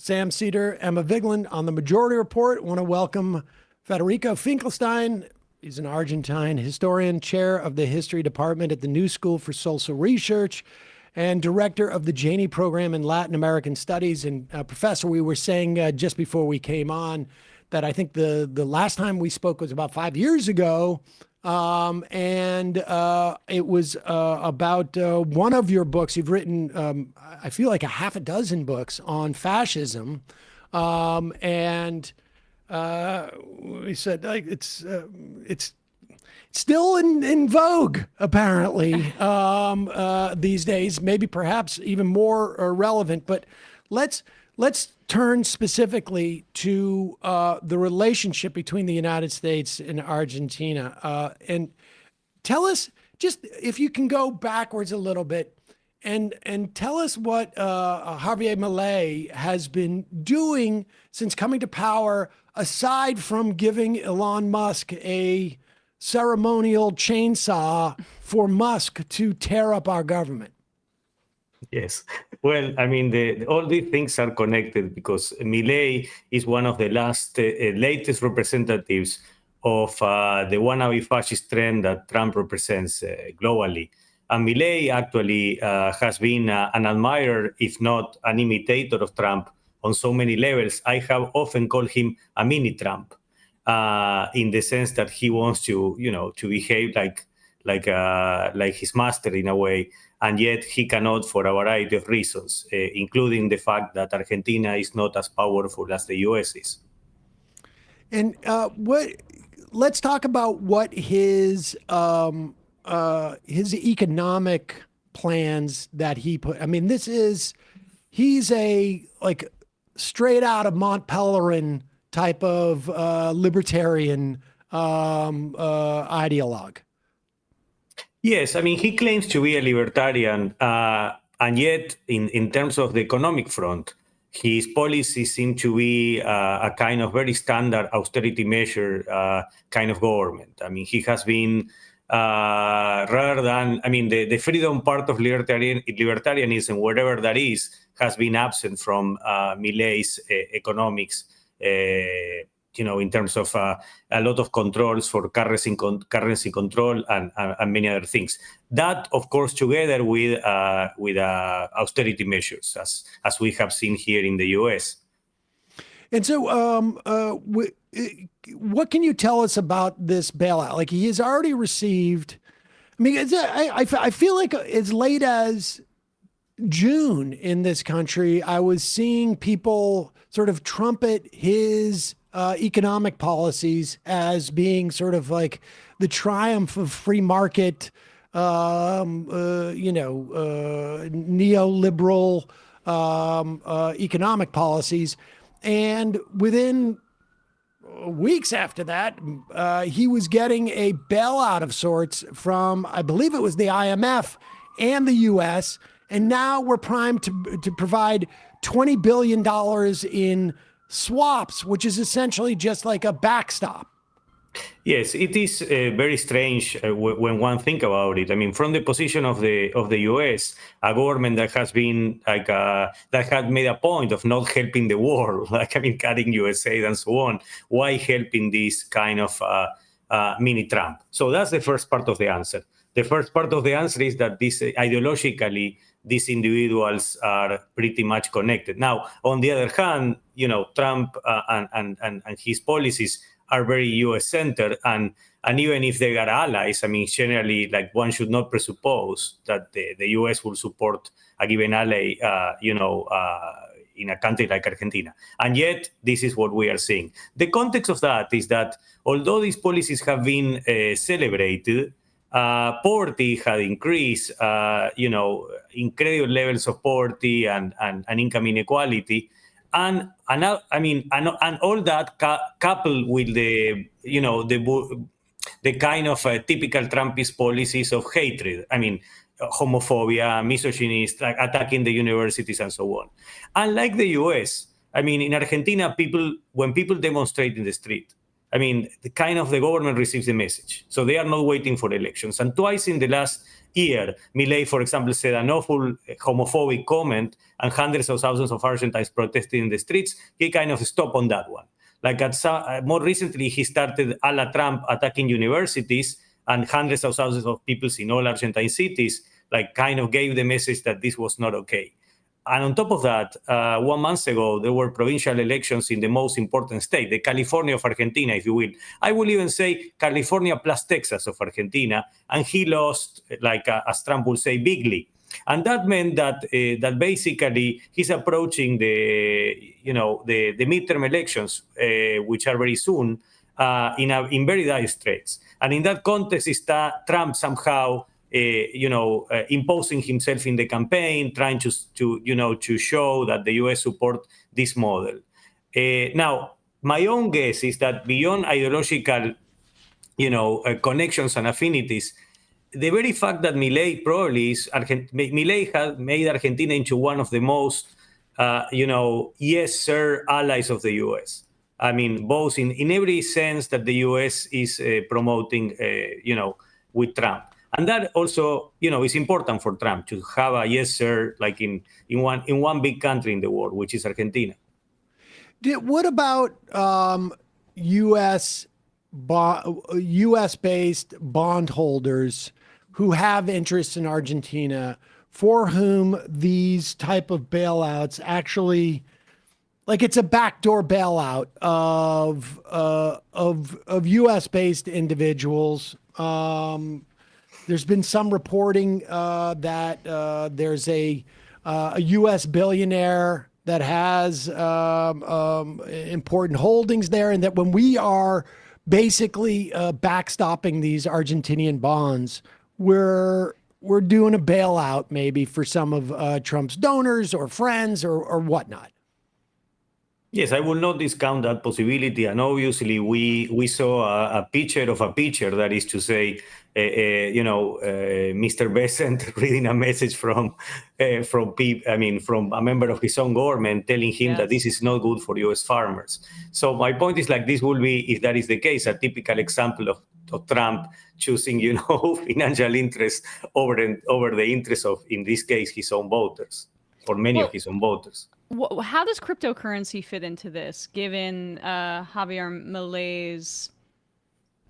Sam Seder, Emma Vigeland on the Majority Report. I want to welcome Frederico Finchelstein. He's an Argentine historian, chair of the history department at the New School for Social Research, and director of the Janey Program in Latin American Studies. And Professor, we were saying just before we came on that I think the last time we spoke was about 5 years ago. And it was about one of your books. You've written, I feel like a half a dozen books on fascism. And we said like it's still in vogue, apparently, these days, maybe perhaps even more relevant. But let's turn specifically to the relationship between the United States and Argentina. And tell us, just if you can go backwards a little bit and tell us what Javier Milei has been doing since coming to power, aside from giving Elon Musk a ceremonial chainsaw for Musk to tear up our government. Yes. Well, I mean, all these things are connected because Milei is one of the latest representatives of the wannabe fascist trend that Trump represents globally. And Milei actually has been an admirer, if not an imitator of Trump on so many levels. I have often called him a mini Trump in the sense that he wants to, to behave like his master in a way. And yet he cannot for a variety of reasons, including the fact that Argentina is not as powerful as the US is. And let's talk about what his economic plans that he put. I mean, he's a like straight out of Mont Pelerin type of libertarian ideologue. Yes, I mean, he claims to be a libertarian, and yet in terms of the economic front, his policies seem to be a kind of very standard austerity measure kind of government. I mean, he has been, rather than, I mean, the freedom part of libertarianism, whatever that is, has been absent from Milei's economics, in terms of a lot of controls for currency control and many other things. That, of course, together with austerity measures, as we have seen here in the U.S. And so, what can you tell us about this bailout? Like, he has already received. I mean, I feel like as late as June in this country, I was seeing people sort of trumpet his economic policies as being sort of like the triumph of free market, neoliberal economic policies. And within weeks after that, he was getting a bailout of sorts from, I believe it was the IMF and the US. And now we're primed to provide $20 billion in swaps, which is essentially just like a backstop. Yes, it is very strange when one think about it. I mean, from the position of the U.S., a government that has been like that had made a point of not helping the world, like cutting U.S. aid and so on. Why helping this kind of mini Trump? So that's the first part of the answer. The first part of the answer is that ideologically, these individuals are pretty much connected. Now, on the other hand, Trump and his policies are very U.S.-centered, and even if they are allies, I mean, generally, like one should not presuppose that the U.S. will support a given ally, in a country like Argentina. And yet, this is what we are seeing. The context of that is that although these policies have been celebrated, poverty had increased, incredible levels of poverty and income inequality. And all that coupled with the kind of typical Trumpist policies of hatred. I mean, homophobia, misogyny, attacking the universities, and so on. Unlike the U.S., I mean, in Argentina, when people demonstrate in the street, I mean, the government receives the message. So they are not waiting for elections. And twice in the last year. Milei, for example, said an awful homophobic comment, and hundreds of thousands of Argentines protested in the streets. He kind of stopped on that one. Like more recently, he started a la Trump attacking universities, and hundreds of thousands of people in all Argentine cities like kind of gave the message that this was not okay. And on top of that, 1 month ago, there were provincial elections in the most important state, the California of Argentina, if you will. I will even say California plus Texas of Argentina, and he lost, like as Trump would say, bigly. And that meant that that basically he's approaching the midterm elections, which are very soon, in very dire straits. And in that context, is that Trump somehow imposing himself in the campaign, trying to show that the U.S. support this model. Now, my own guess is that beyond ideological, connections and affinities, the very fact that Milei Milei has made Argentina into one of the most, yes sir allies of the U.S. I mean, both in every sense that the U.S. is promoting, with Trump. And that also, is important for Trump to have a yes sir, like in one big country in the world, which is Argentina. What about U.S. based bondholders who have interests in Argentina, for whom these type of bailouts actually, like it's a backdoor bailout of U.S. based individuals? There's been some reporting that there's a U.S. billionaire that has important holdings there, and that when we are basically backstopping these Argentinian bonds, we're doing a bailout maybe for some of Trump's donors or friends or whatnot. Yes, I will not discount that possibility. And obviously, we saw a picture of a picture, that is to say, Mr. Besant reading a message from a member of his own government telling him that this is not good for U.S. farmers. So my point is, like, this will be, if that is the case, a typical example of Trump choosing, financial interest over the interest of, in this case, his own voters, or many of his own voters. How does cryptocurrency fit into this, given Javier Milei's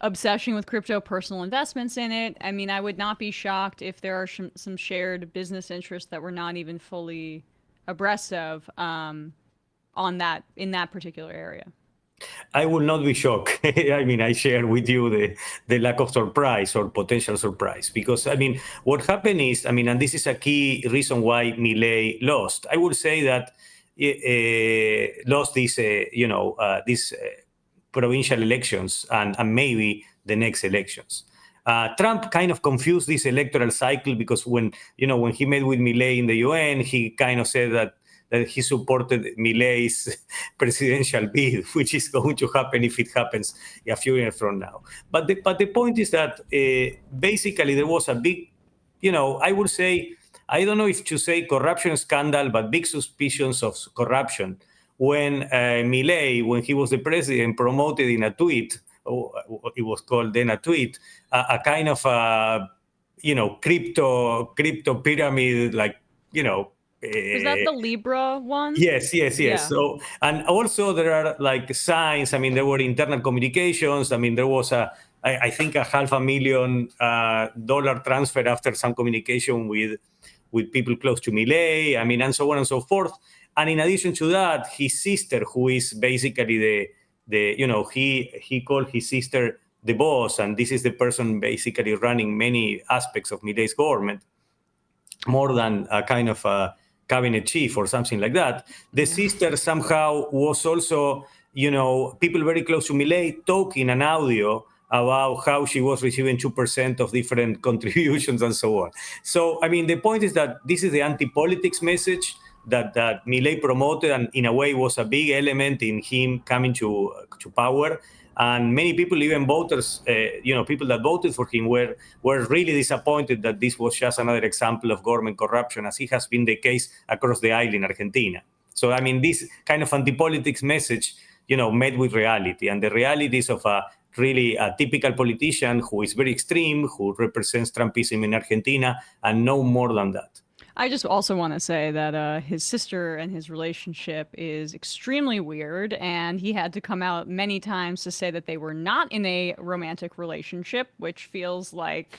obsession with crypto, personal investments in it? I mean, I would not be shocked if there are some shared business interests that we're not even fully abreast of in that particular area. I will not be shocked. I mean, I share with you the lack of surprise or potential surprise, because, I mean, what happened is, and this is a key reason why Milei lost. I would say that lost these provincial elections and maybe the next elections. Trump kind of confused this electoral cycle, because when he met with Milei in the UN, he kind of said that he supported Milei's presidential bid, which is going to happen if it happens a few years from now. But the point is that basically there was a big, I would say, I don't know if to say corruption scandal, but big suspicions of corruption when Milei, when he was the president, promoted in a tweet, or it was called then a tweet, a kind of crypto pyramid, like, Was that the Libra one? Yes. Yeah. So, and also there are like signs. I mean, there were internal communications. I mean, there was I think a $500,000 transfer after some communication with people close to Milei. I mean, and so on and so forth. And in addition to that, his sister, who is basically he called his sister the boss, and this is the person basically running many aspects of Milei's government, more than a kind of a cabinet chief or something like that. The sister somehow was also, people very close to Milei talking an audio about how she was receiving 2% of different contributions and so on. So, I mean, the point is that this is the anti-politics message that Milei promoted, and in a way was a big element in him coming to power. And many people, even voters, people that voted for him were really disappointed that this was just another example of government corruption, as it has been the case across the aisle in Argentina. So, I mean, this kind of anti-politics message, met with reality, and the realities of a really a typical politician who is very extreme, who represents Trumpism in Argentina, and no more than that. I just also want to say that his sister and his relationship is extremely weird, and he had to come out many times to say that they were not in a romantic relationship, which feels like,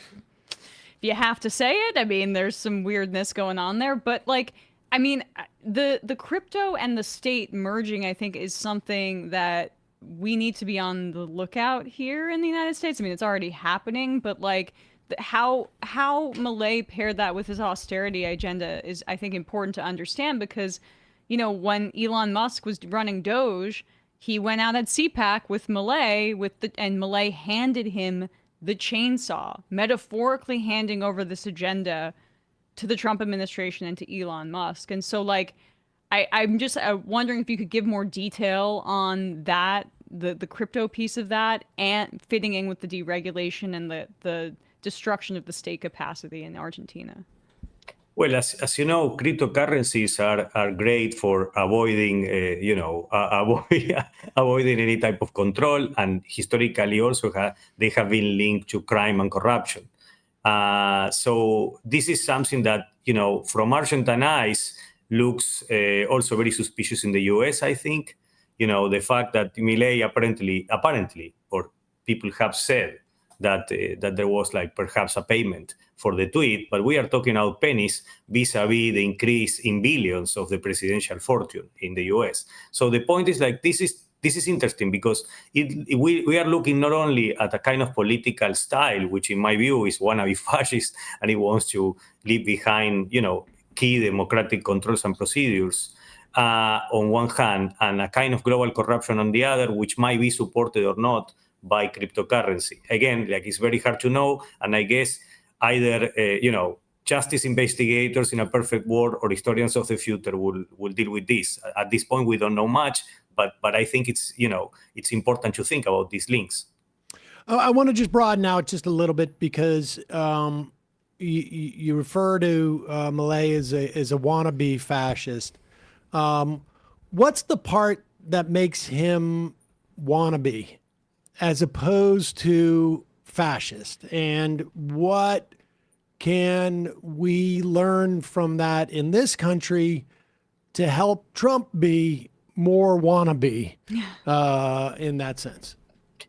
if you have to say it, I mean, there's some weirdness going on there. But like, I mean, the crypto and the state merging, I think, is something that we need to be on the lookout here in the United States. I mean, it's already happening, but like, how Milei paired that with his austerity agenda is, I think, important to understand, because, you know, when Elon Musk was running Doge, he went out at CPAC with Milei and Milei handed him the chainsaw, metaphorically handing over this agenda to the Trump administration and to Elon Musk. And so, like, I'm just wondering if you could give more detail on that, the crypto piece of that, and fitting in with the deregulation and the destruction of the state capacity in Argentina. Well, as you know, cryptocurrencies are great for avoiding, avoiding any type of control, and historically also they have been linked to crime and corruption. So this is something that, you know, from Argentine eyes looks also very suspicious in the U.S. I think, you know, the fact that Milei apparently, or people have said that there was like perhaps a payment for the tweet, but we are talking about pennies vis-a-vis the increase in billions of the presidential fortune in the U.S. So the point is, like, this is interesting, because we are looking not only at a kind of political style, which in my view is wannabe fascist, and it wants to leave behind, you know, key democratic controls and procedures on one hand, and a kind of global corruption on the other, which might be supported or not by cryptocurrency. Again, like, it's very hard to know, and I guess either justice investigators in a perfect world or historians of the future will deal with this. At this point, we don't know much, but I think it's important to think about these links. I want to just broaden out just a little bit, because you refer to Milei as a wannabe fascist. What's the part that makes him wannabe as opposed to fascist, and what can we learn from that in this country to help Trump be more wannabe in that sense?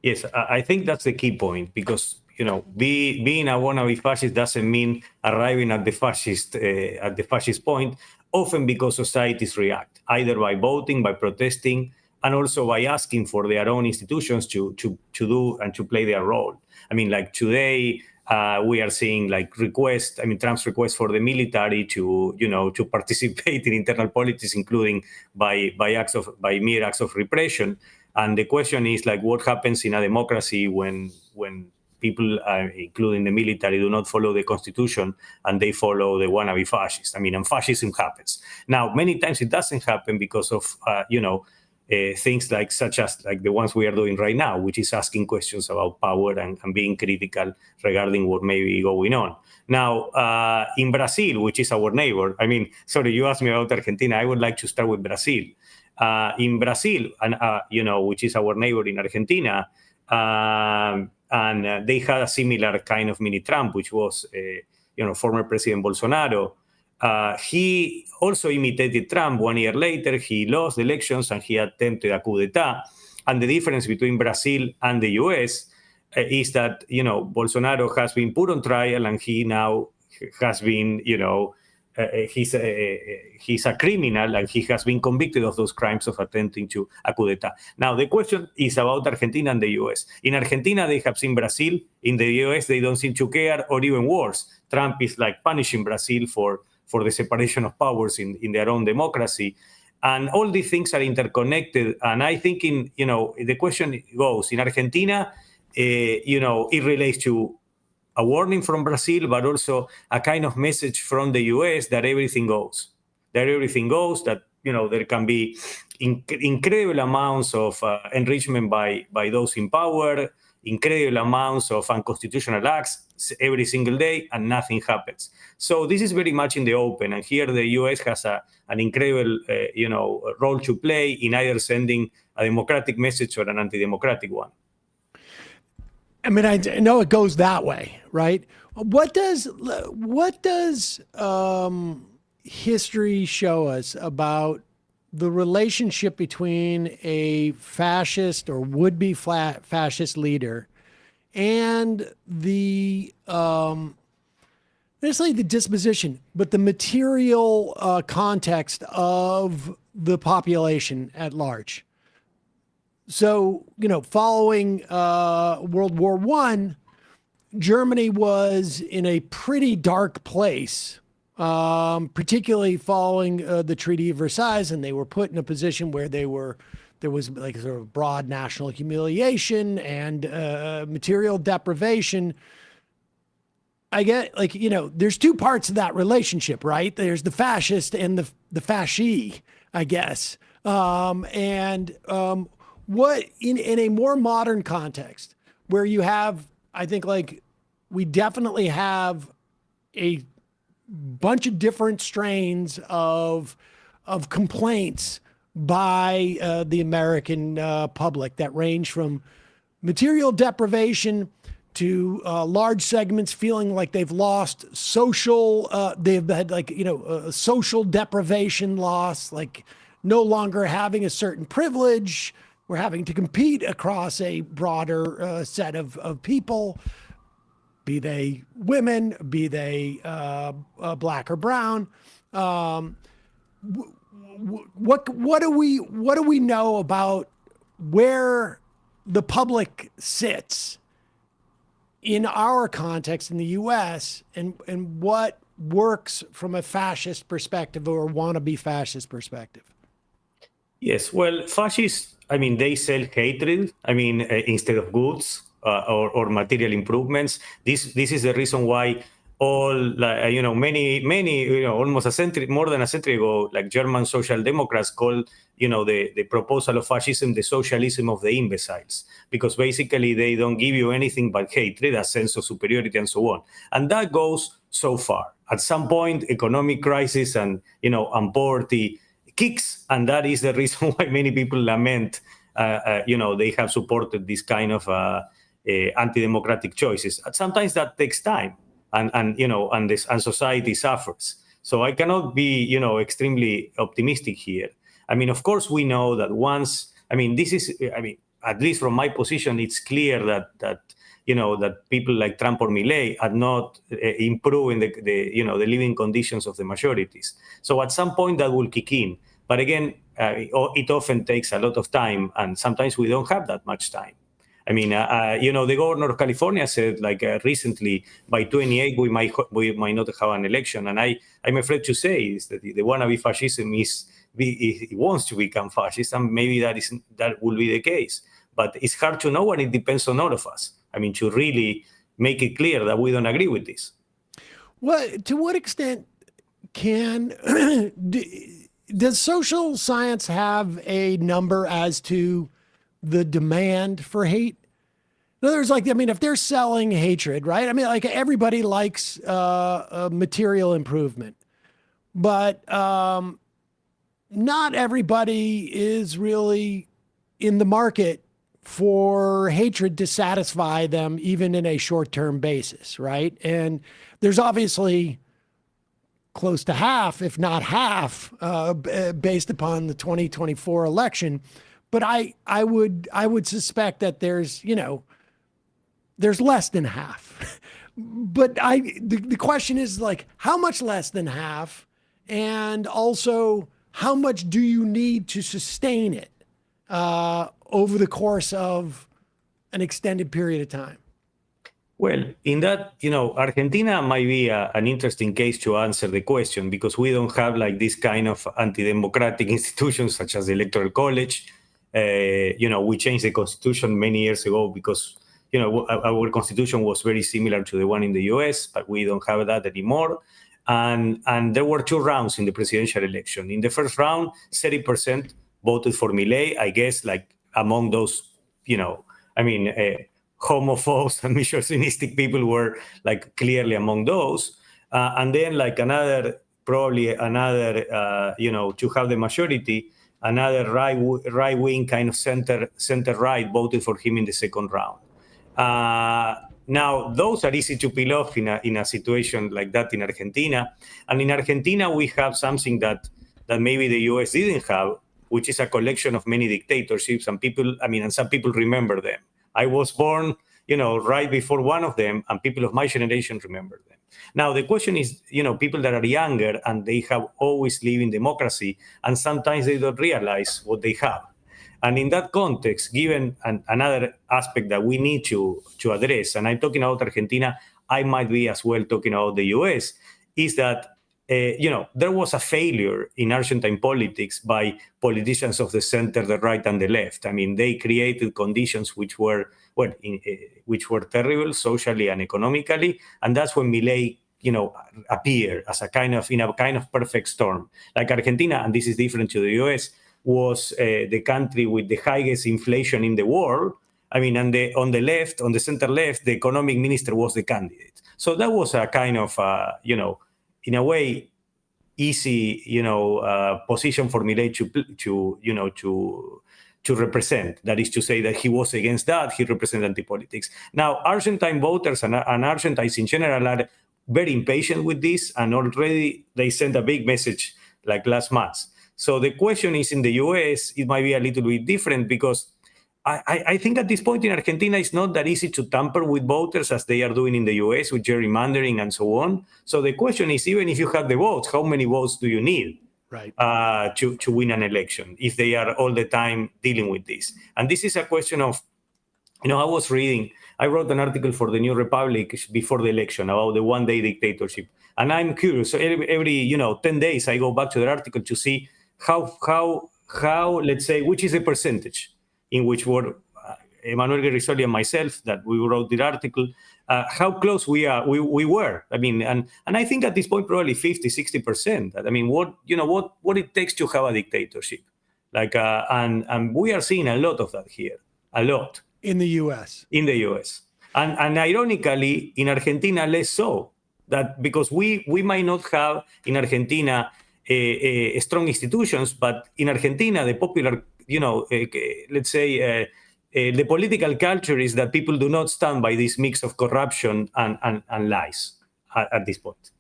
Yes, I think that's the key point, because, you know, being a wannabe fascist doesn't mean arriving at the fascist point, often because societies react, either by voting, by protesting, and also by asking for their own institutions to do and to play their role. I mean, like today, we are seeing like Trump's request for the military to participate in internal politics, including by mere acts of repression. And the question is, like, what happens in a democracy when people, including the military, do not follow the constitution and they follow the wannabe fascists? I mean, and fascism happens. Now, many times it doesn't happen because of things such as the ones we are doing right now, which is asking questions about power and being critical regarding what may be going on. Now, in Brazil, which is our neighbor, I mean, sorry, you asked me about Argentina. I would like to start with Brazil. In Brazil, which is our neighbor in Argentina, and they had a similar kind of mini Trump, which was, former President Bolsonaro. He also imitated Trump 1 year later. He lost the elections and he attempted a coup d'etat. And the difference between Brazil and the US is that, Bolsonaro has been put on trial and he now has been, he's a criminal and he has been convicted of those crimes of attempting to a coup d'etat. Now, the question is about Argentina and the US. In Argentina, they have seen Brazil. In the US, they don't seem to care, or even worse, Trump is like punishing Brazil for the separation of powers in their own democracy. And all these things are interconnected. And I think the question goes, in Argentina, it relates to a warning from Brazil, but also a kind of message from the US that everything goes. That, there can be incredible amounts of enrichment by those in power, incredible amounts of unconstitutional acts every single day, and nothing happens. So this is very much in the open. And here the US has an incredible, role to play in either sending a democratic message or an anti-democratic one. I mean, I know it goes that way, right? What does history show us about the relationship between a fascist or would-be fascist leader and the necessarily the disposition, but the material context of the population at large? So, following World War I, Germany was in a pretty dark place, particularly following the Treaty of Versailles, and they were put in a position where there was like sort of broad national humiliation and material deprivation. I get there's two parts of that relationship, right? There's the fascist and the fasci, I guess. What in a more modern context where you have, I think we definitely have a bunch of different strains of complaints by the American public that range from material deprivation to large segments feeling like they've lost social, they've had social deprivation loss, like no longer having a certain privilege. We're having to compete across a broader set of people, be they women, be they black or brown. What do we know about where the public sits in our context in the U.S. and what works from a fascist perspective or wannabe fascist perspective? Yes, well, fascists, I mean, they sell hatred, I mean, instead of goods or material improvements. This is the reason why many, almost more than a century ago, like German social democrats called, the proposal of fascism the socialism of the imbeciles, because basically they don't give you anything but hatred, a sense of superiority, and so on. And that goes so far. At some point, economic crisis and poverty kicks, and that is the reason why many people lament they have supported this kind of anti-democratic choices. And sometimes that takes time, and society suffers. So I cannot be extremely optimistic here. I mean, of course, we know that at least from my position, it's clear that people like Trump or Milei are not improving the living conditions of the majorities. So at some point that will kick in. But again, it often takes a lot of time, and sometimes we don't have that much time. I mean, the governor of California said, recently, by 28 we might not have an election, and I'm afraid to say is that the wannabe fascism it wants to become fascist, and maybe that will be the case. But it's hard to know, and it depends on all of us. I mean, to really make it clear that we don't agree with this. Well, to what extent does social science have a number as to the demand for hate? In other words, if they're selling hatred, right? I mean, everybody likes material improvement, but not everybody is really in the market for hatred to satisfy them, even in a short-term basis, right? And there's obviously close to half, if not half, based upon the 2024 election. But I would suspect that there's less than half. But the question is how much less than half, and also how much do you need to sustain it over the course of an extended period of time? Well, in that, Argentina might be an interesting case to answer the question, because we don't have this kind of anti-democratic institutions such as the Electoral College. We changed the constitution many years ago because, our constitution was very similar to the one in the US, but we don't have that anymore. And there were two rounds in the presidential election. In the first round, 30% voted for Milei, I guess, among those, homophobes and misogynistic people were clearly among those. And then to have the majority, another right-wing kind of center-right voted for him in the second round. Now, those are easy to peel off in a situation like that in Argentina. And in Argentina, we have something that maybe the US didn't have, which is a collection of many dictatorships. And and some people remember them. I was born, right before one of them, and people of my generation remember them. Now, the question is, people that are younger and they have always lived in democracy, and sometimes they don't realize what they have. And in that context, given another aspect that we need to address, and I'm talking about Argentina, I might be as well talking about the US, is that there was a failure in Argentine politics by politicians of the center, the right, and the left. I mean, they created conditions which were terrible socially and economically, and that's when Milei, appeared as a kind of perfect storm. Like Argentina, and this is different to the US, was the country with the highest inflation in the world. I mean, and on the center left, the economic minister was the candidate. So that was a kind of, in a way, easy, position for Milei to represent. That is to say that he was against that. He represented anti-politics. Now, Argentine voters and Argentines in general are very impatient with this, and already they sent a big message like last month. So the question is, in the US, it might be a little bit different, because I think at this point in Argentina, it's not that easy to tamper with voters as they are doing in the US with gerrymandering and so on. So the question is, even if you have the votes, how many votes do you need to win an election if they are all the time dealing with this? And this is a question of, I wrote an article for the New Republic before the election about the one-day dictatorship. And I'm curious, so every 10 days, I go back to the article to see how let's say, which is the percentage in which were Emanuel Guerrisoli and myself that we wrote the article, how close we were. I mean, and I think at this point, probably 50-60%. I mean, what it takes to have a dictatorship. And we are seeing a lot of that here, a lot. In the US. In the US. And ironically, in Argentina, less so. That because we might not have in Argentina strong institutions, but in Argentina, the popular, let's say, the political culture is that people do not stand by this mix of corruption and lies at this point.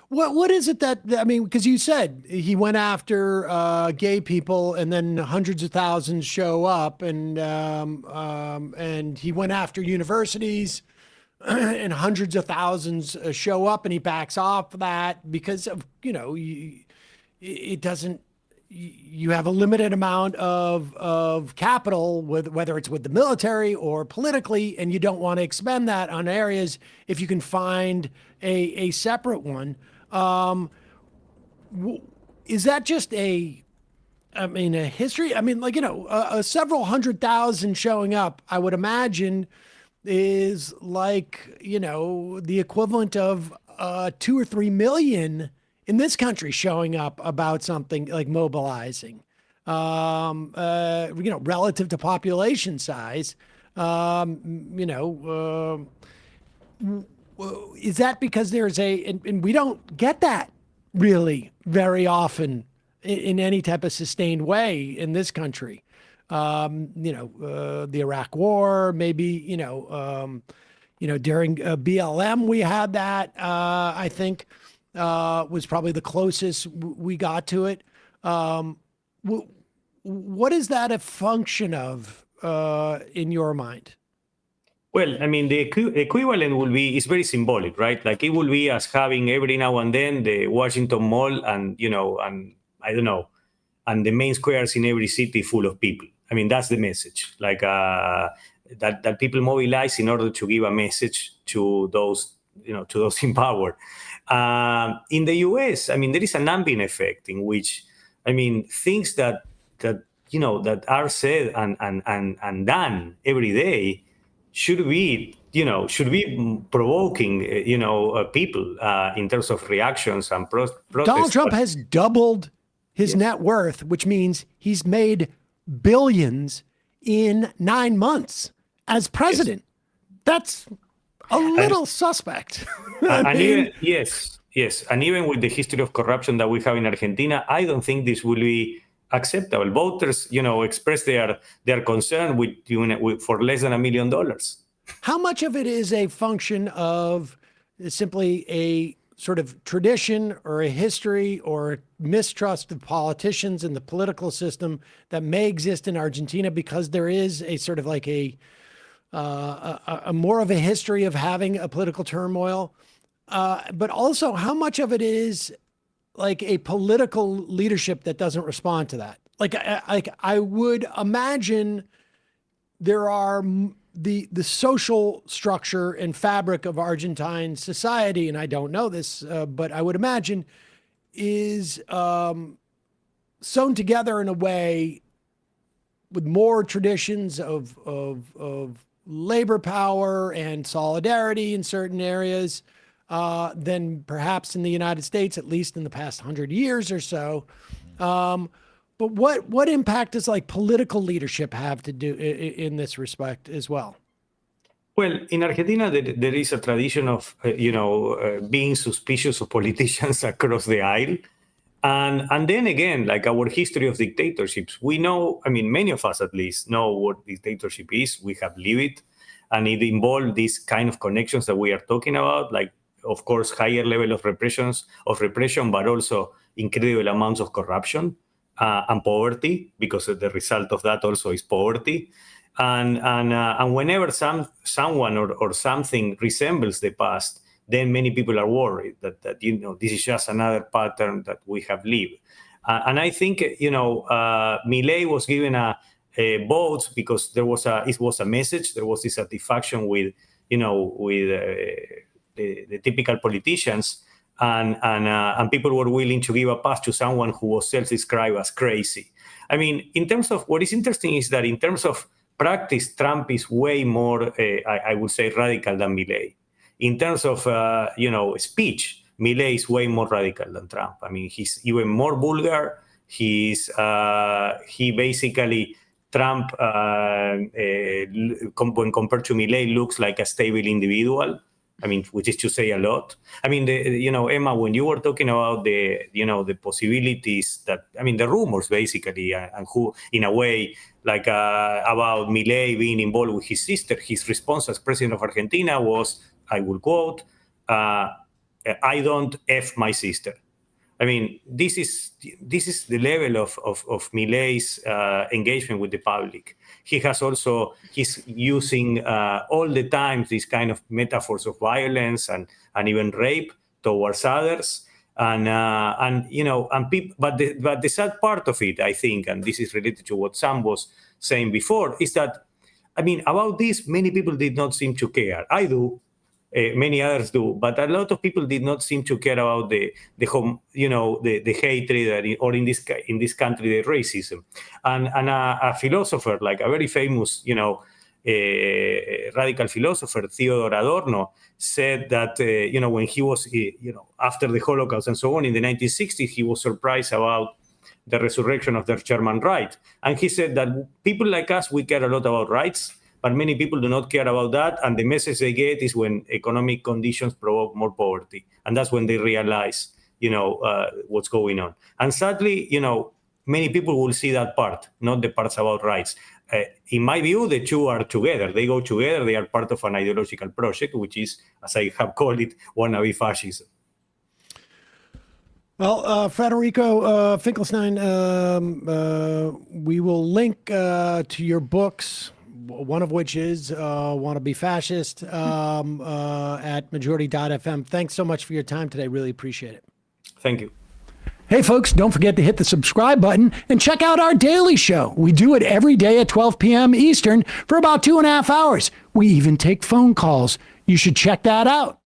What is it that, I mean, because you said he went after gay people, and then hundreds of thousands show up, and he went after universities, and hundreds of thousands show up, and he backs off that because of, it doesn't, you have a limited amount of capital, whether it's with the military or politically, and you don't want to expend that on areas if you can find a separate one. Is that just a history? I mean, several 100,000 showing up, I would imagine, is like, the equivalent of 2 or 3 million in this country showing up about something, like mobilizing, relative to population size. Is that because there's and we don't get that really very often in any type of sustained way in this country? The Iraq War, maybe, during BLM, we had that, I think, was probably the closest we got to it. What is that a function of in your mind? Well, I mean, the equivalent will be, it's very symbolic, right? Like it will be as having every now and then the Washington Mall and, and I don't know, and the main squares in every city full of people. I mean, that's the message, like that people mobilize in order to give a message to those, to those in power. In the US, I mean, there is an ambient effect in which, I mean, things that are said and done every day should be provoking, people in terms of reactions and protests. Donald Trump has doubled his net worth, which means he's made billions in 9 months as president. That's a little suspect. Yes. And even with the history of corruption that we have in Argentina, I don't think this will be acceptable. Voters, express their concern with for less than $1 million. How much of it is a function of simply a sort of tradition or a history or mistrust of politicians and the political system that may exist in Argentina because there is a sort of like a more of a history of having a political turmoil? But also, how much of it is like a political leadership that doesn't respond to that? Like I would imagine there are the social structure and fabric of Argentine society, and I don't know this, but I would imagine is sewn together in a way with more traditions of labor power and solidarity in certain areas than perhaps in the United States, at least in the past 100 years or so. But what impact does like political leadership have to do in this respect as well? Well, in Argentina, there is a tradition of, being suspicious of politicians across the aisle. And then again, like our history of dictatorships, we know, I mean, many of us at least know what dictatorship is. We have lived it. And it involved these kind of connections that we are talking about, like, of course, higher level of repression, but also incredible amounts of corruption. And poverty, because the result of that also is poverty, and whenever someone or something resembles the past, then many people are worried that this is just another pattern that we have lived. And I think Milei was given a vote because it was a message. There was dissatisfaction with the typical politicians. And people were willing to give a pass to someone who was self-described as crazy. I mean, in terms of what is interesting is that in terms of practice, Trump is way more, I would say, radical than Milei. In terms of, speech, Milei is way more radical than Trump. I mean, he's even more vulgar. He basically, Trump, when compared to Milei, looks like a stable individual. I mean, which is to say a lot. I mean, Emma, when you were talking about the possibilities that, I mean, the rumors basically, and who, in a way, like about Milei being involved with his sister, his response as president of Argentina was, I will quote, "I don't F my sister." I mean, this is the level of Milei's engagement with the public. He's using all the time these kind of metaphors of violence and even rape towards others. But the sad part of it, I think, and this is related to what Sam was saying before, is that, I mean, about this, many people did not seem to care. I do. Many others do, but a lot of people did not seem to care about the hatred, or in this country, the racism. And a philosopher, like a very famous, radical philosopher, Theodor Adorno, said that when he was, after the Holocaust and so on in the 1960s, he was surprised about the resurrection of the German right, and he said that people like us, we care a lot about rights. But many people do not care about that, and the message they get is when economic conditions provoke more poverty, and that's when they realize, what's going on. And sadly, many people will see that part, not the parts about rights. In my view, the two are together. They go together. They are part of an ideological project, which is, as I have called it, wannabe fascism. Well, Frederico Finchelstein, we will link to your books, one of which is Want to Be Fascist, at majority.fm. Thanks so much for your time today. Really appreciate it. Thank you. Hey, folks, don't forget to hit the subscribe button and check out our daily show. We do it every day at 12 p.m. Eastern for about 2.5 hours. We even take phone calls. You should check that out.